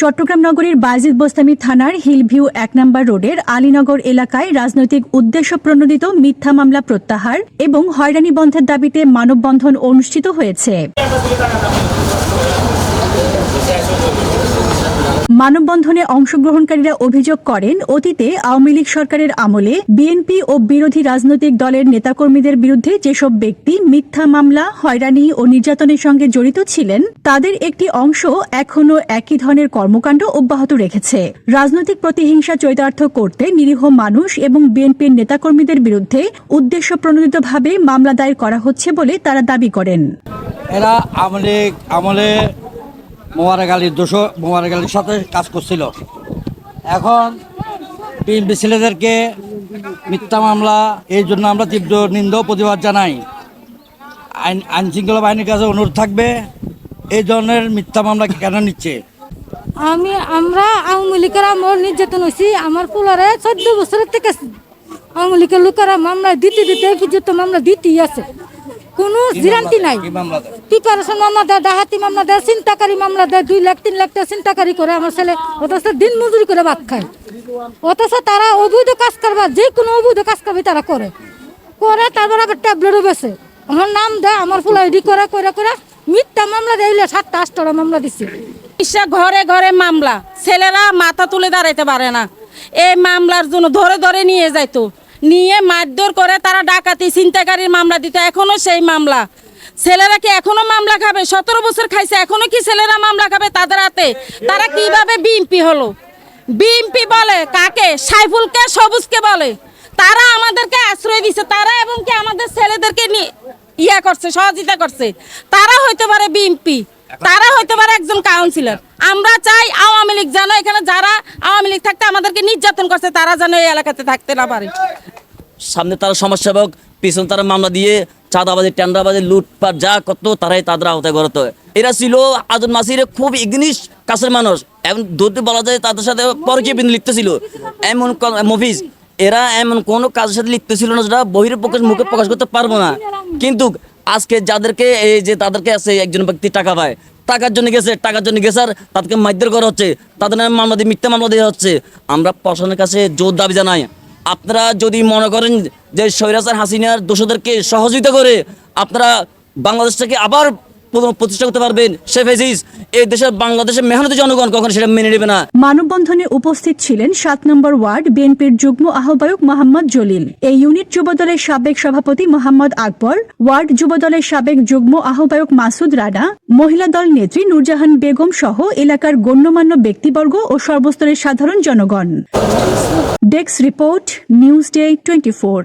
চট্টগ্রাম নগরীর বায়েজিদ বোস্তামি থানার হিলভিউ ১ নম্বর রোডের আলীনগর এলাকায় রাজনৈতিক উদ্দেশ্য প্রণোদিত মিথ্যা মামলা প্রত্যাহার এবং হয়রানি বন্ধের দাবিতে মানববন্ধন অনুষ্ঠিত হয়েছে। মানববন্ধনে অংশগ্রহণকারীরা অভিযোগ করেন, অতীতে আওয়ামী লীগ সরকারের আমলে বিএনপি ও বিরোধী রাজনৈতিক দলের নেতাকর্মীদের বিরুদ্ধে যেসব ব্যক্তি মিথ্যা মামলা, হয়রানি ও নির্যাতনের সঙ্গে জড়িত ছিলেন, তাদের একটি অংশ এখনও একই ধরনের কর্মকাণ্ড অব্যাহত রেখেছে। রাজনৈতিক প্রতিহিংসা চরিতার্থ করতে নিরীহ মানুষ এবং বিএনপির নেতাকর্মীদের বিরুদ্ধে উদ্দেশ্য প্রণোদিতভাবে মামলা দায়ের করা হচ্ছে বলে তারা দাবি করেন। এরা আমলে মোবারক আলীর সাথে কাজ করছিল। এখন বিএনপি ছেলেদেরকে মিথ্যা মামলা, এই জন্য আমরা তীব্র নিন্দা ও প্রতিবাদ জানাই। আইনশৃঙ্খলা বাহিনীর কাছে অনুরোধ থাকবে, এই ধরনের মিথ্যা মামলা কেন নিচ্ছে? আমরা আওয়ামী লীগের আমল নির্যাতন হয়েছি। আমার পোলারে 14 বছরের থেকে আওয়ামী লীগের লোকেরা মামলা দিতে পর্যন্ত মামলা দিতেই আছে, কোনো গ্যারান্টি নাই। প্রিপারেশন মামলা দেয়, ডাহাতি মামলা দেয়, চিন্তাকারী মামলা দেয়, 2 লাখ 3 লাখ টাকা চিন্তাকারী করে আমার ছেলে, অথচ দিন মজুরি করে ভাত খায়। অথচ তারা অবৈধ কাজ করবার, যে কোনো অবৈধ কাজ করবে তারা করে তারপর আবার ট্যাবলেটও বেছে আমার নাম দেয়, আমার ফুল আইডি করে মিথ্যা মামলা দেয়। 7টা 8টা মামলা দিচ্ছে। ঘরে ঘরে মামলা, ছেলেরা মাথা তুলে দাঁড়াইতে পারে না। এই মামলার জন্য ধরে নিয়ে যাইতো, নিয়ে মারধর করে তারা ডাকাতি, ছিনতাইকারীর মামলা দিত। এখনো সেই মামলা। ছেলেরা কি এখনো মামলা খাবে? 17 বছর খাইছে, এখনো কি ছেলেরা মামলা খাবে তাদের হাতে? তারা কিভাবে বিএনপি হলো? বিএনপি বলে কাকে? সাইফুলকে, সবুজকে বলে। তারা আমাদেরকে আশ্রয় দিছে, তারা এবং কি আমাদের ছেলেদেরকে করছে, সহযোগিতা করছে। তারা হইতে পারে বিএনপি, তারা হইতে পারে একজন কাউন্সিলর। আমরা চাই আওয়ামী লীগ যেন, এখানে যারা আওয়ামী লীগ থাকতে আমাদেরকে নির্যাতন করছে, তারা যেন এই এলাকাতে থাকতে না পারে। সামনে তারা সমাজসেবক, পিছনে তারা মামলা দিয়ে চাঁদাবাজি, টেন্ডারবাজি, লুটপাট যা করতো তারাই তাদের আওতায় করতো। এরা ছিল আজম নাসিরের খুব ইগনিশ কাছের মানুষ, এবং ধরতে বলা যায় তাদের সাথে পরকীয় বিন্দু লিখতেছিল। এমন মফিজ, এরা এমন কোনো কাজের সাথে লিখতেছিল না যেটা বহির পক্ষে মুখে প্রকাশ করতে পারবো না। কিন্তু আজকে যাদেরকে এই যে তাদেরকে আছে, একজন ব্যক্তি টাকা পায়, টাকার জন্য গেছে আর তাদেরকে মারধর করা হচ্ছে, তাদের নামে মামলা দিয়ে মিথ্যা মামলা দেওয়া হচ্ছে। আমরা প্রশাসনের কাছে জোর দাবি জানাই, আপনারা যদি মনে করেন যে স্বৈরাচার হাসিনার দোষীদেরকে সহযোগিতা করে আপনারা বাংলাদেশ থেকে আবার প্রতিষ্ঠা করতে পারবেন, সে ফেজিস এই দেশের বাংলাদেশের মেহনতি জনগণ কখনো সেটা মেনে নেবে না। মানববন্ধনে উপস্থিত ছিলেন 7 নম্বর ওয়ার্ড বিএনপির যুগ্ম আহ্বায়ক মোহাম্মদ জলিল, এই ইউনিট যুবদলের সাবেক সভাপতি মোহাম্মদ আকবর, ওয়ার্ড যুবদলের সাবেক যুগ্ম আহ্বায়ক মাসুদ রানা, মহিলা দল নেত্রী নূরজাহান বেগম সহ এলাকার গণ্যমান্য ব্যক্তিবর্গ ও সর্বস্তরের সাধারণ জনগণ। Desk report, news day 24।